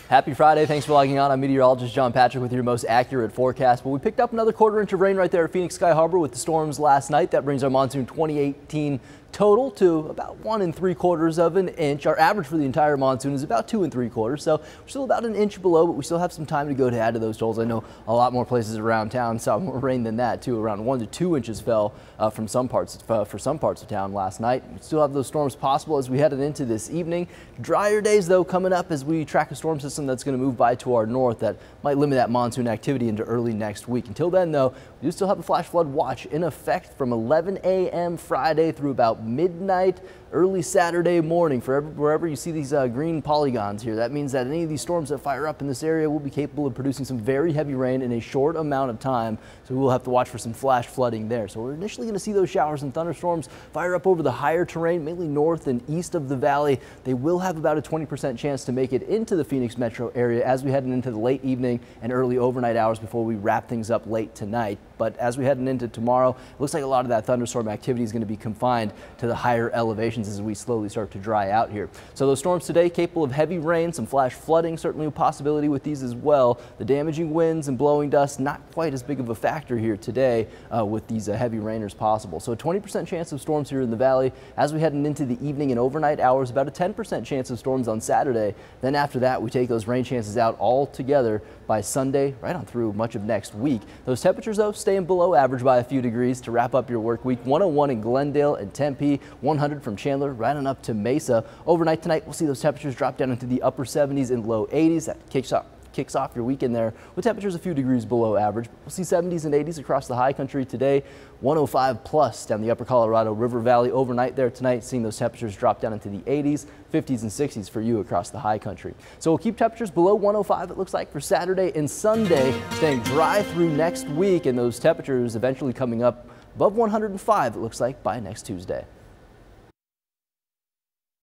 Happy Friday. Thanks for logging on. I'm meteorologist John Patrick with your most accurate forecast. Well, we picked up another quarter-inch of rain right there at Phoenix Sky Harbor with the storms last night. That brings our monsoon 2018 total to about 1 3/4 of an inch. Our average for the entire monsoon is about 2 3/4, so we're still about an inch below, but we still have some time to go to add to those totals. I know a lot more places around town saw more rain than that too. Around 1 to 2 inches fell for some parts of town last night. We still have those storms possible as we headed into this evening. Drier days though coming up as we track a storm system that's going to move by to our north that might limit that monsoon activity into early next week. Until then though, we do still have a flash flood watch in effect from 11 a.m. Friday through about midnight early Saturday morning. For wherever you see these green polygons here, that means that any of these storms that fire up in this area will be capable of producing some very heavy rain in a short amount of time. So we will have to watch for some flash flooding there. So we're initially going to see those showers and thunderstorms fire up over the higher terrain, mainly north and east of the valley. They will have about a 20% chance to make it into the Phoenix metro area as we head into the late evening and early overnight hours before we wrap things up late tonight. But as we head into tomorrow, it looks like a lot of that thunderstorm activity is going to be confined to the higher elevations as we slowly start to dry out here. So those storms today capable of heavy rain, some flash flooding, certainly a possibility with these as well. The damaging winds and blowing dust, not quite as big of a factor here today with these heavy rainers possible. So a 20% chance of storms here in the valley as we head into the evening and overnight hours, about a 10% chance of storms on Saturday. Then after that, we take those rain chances out altogether by Sunday, right on through much of next week. Those temperatures though staying below average by a few degrees to wrap up your work week. 101 in Glendale and Tempe, 100 from Chandler, right on up to Mesa. Overnight tonight, we'll see those temperatures drop down into the upper 70s and low 80s. That kicks off your weekend there with temperatures a few degrees below average. We'll see 70s and 80s across the high country today. 105 plus down the upper Colorado River Valley overnight there tonight, seeing those temperatures drop down into the 80s, 50s and 60s for you across the high country. So we'll keep temperatures below 105 it looks like for Saturday and Sunday, staying dry through next week, and those temperatures eventually coming up above 105 it looks like by next Tuesday.